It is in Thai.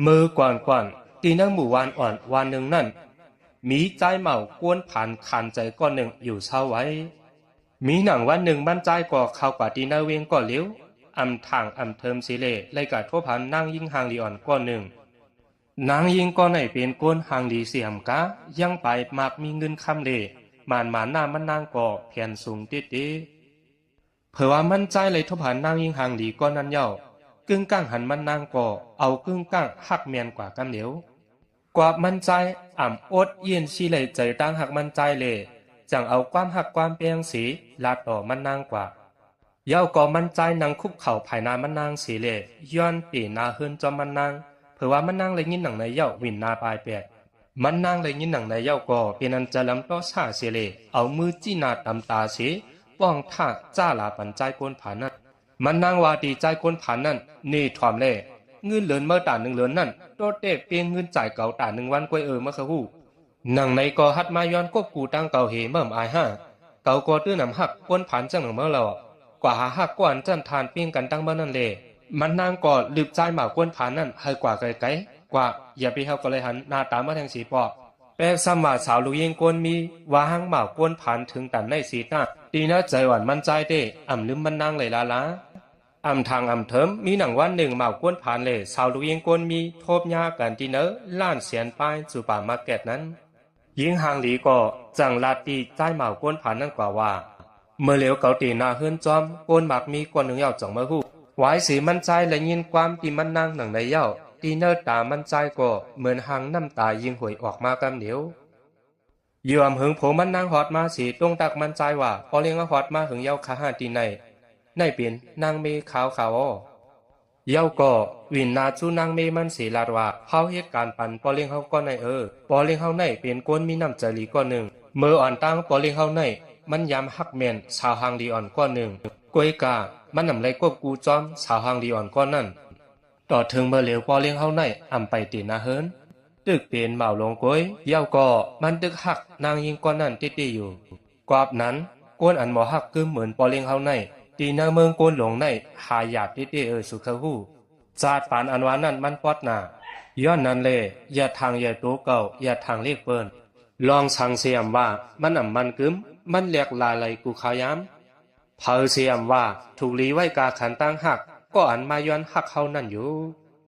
มือก่อนตีนังหมู่วานอ่อนวันหนึ่งนั่นมีใจเมากวนผ่านขันใจก้อนหนึ่งอยู่เช้าไว้มีหนังวันหนึ่งมันใจก่อเข้ากว่าตีนาเวียงก่อเลี้ยวอำทางอำเทิมสิเลไล่กัดทั่วพันนั่งยิงหางลีอ่อนก้อนหนึ่งนางยิงก้อนไหนเป็นก้นหางลีเสียมกะยังไปมากมีเงินคำเลหมานหน้ามันนางก่อแผ่นสูงเตี้ยเผื่อว่ามันใจเลยทั่วพันนั่งยิงหางลีก้อนนั้นเย้ากึ่งก้างหันมันนางก่อเอากึ่งก้างหักเมียนกว่ากันเดียวกว่ามันใจอ่ำอดเย็นชีเลยใจตั้งหักมันใจเลยจังเอาความหักความเปียงสีลาดต่อมันนางกว่าเย้าก่อมันใจนางคุบเข่าภายนามันนางสีเลยย้อนปีนาเฮินจอมมันนางเผื่อว่ามันนางเลยยินหนังในเย้าวินนาปลายแปดมันนางเลยยินหนังในเย้าก่อเป็นอันจะลำต้อซาเสียเลยเอามือจี้นาตำตาเสียป้องท่าจ้าลาปันใจกวนผานั้นมันนางว่าดีใจกวนผานั้นนี่ถอมเล่เงินเหลือนเมื่อตาหนึ่งเหลือนนั่นโตเตะเปียงเงินจ่ายเก่าตาหนึ่งวันกวยเมื่อเขาหูหนังในก่อฮัดมาย้อนกบกูตั้งเก่าเหเมื่ออายห้าเก่าก่อตื้อนำหักกวนผานจังหนึ่งเมื่อเรากว่าหาหักกวนจันทานเปียงกันตั้งเมื่อนั่นเลยมันนางก่อลืบใจหมากกวนผานนั่นให้กว่าไกลๆกว่าอย่าไปเฮาก็เลยหันหน้าตามาทางสีปอแปลซ้ำว่าสาวลูกยิงกวนมีว่าหังหมากกวนผานถึงตันในสีหน้าดีนะใจหวานมันใจเด้อ่ำลืมมันนางเลยละอำทางอำเถิมมีหนังวันหนึ่งหมากกวนผ่านเลยสาวลูกยิงกวนมีทบยากันที่เนอล้านเสียนป้ายสู่ป่ามาร์เก็ตนั้นยิงหางหลีก็จังลาตีใจหมากกวนผ่านนั่นกว่าว่าเมื่อเหลียวเกาตีนาเฮือนจอมกวนหมากมีกวนหนึ่งเย้าจ่องมาหูไว้สีมันใจและยินความที่มันนั่งหนังในเย้าตีเนอตามันใจก็เหมือนหางน้ำตายิงหวยออกมากำเดียวเยื่อมหึงโผมันนั่งหอดมาสีตรงตักมันใจว่าพอเลี้ยงหอดมาหึงเย้าขาหาตีในเป็นนางเมขาวเย้าก็วินนาจูนางเมมันสีลาดว่าเฮาเหตุการณ์ปันปอเลี้ยงเฮาก็ในปอเลี้ยงเฮาในเป็นก้นมีน้ำใจลีก้อนหนึ่งเมื่ออ่อนตั้งปอเลี้ยงเฮาในมันยำหักเมียนสาวหางดีอ่อนก้อนหนึ่งกวยกามันนำไรกบกูจอมสาวหางดีอ่อนก้อนนั่นต่อถึงเมื่อเหลียวปอเลี้ยงเฮาในอ่ำไปตีนาเฮินตึกเป็นเหมาลงกวยเย้าก็มันตึกหักนางยิงก้อนนั่นติดอยู่กวาบนั้นก้นอันหมอหักกึมเหมือนปอเลี้ยงเฮาในตีนาเมืองโกนหลงในหาหยาดติสุขหูจาดปานอันวานั้นมันปอดหนาย้อนนั้นเลยอย่าทางอย่าตัวเก่าอย่าทางเรียกเปิ้นลองสั่งเสียมว่ามันอ่ำมันกึมมันเรียกลาไหลกูขายามเผอเสียมว่าถูกลีไว้กาขันตั้งหักก็อันมาย้อนหักเขานั่นอยู่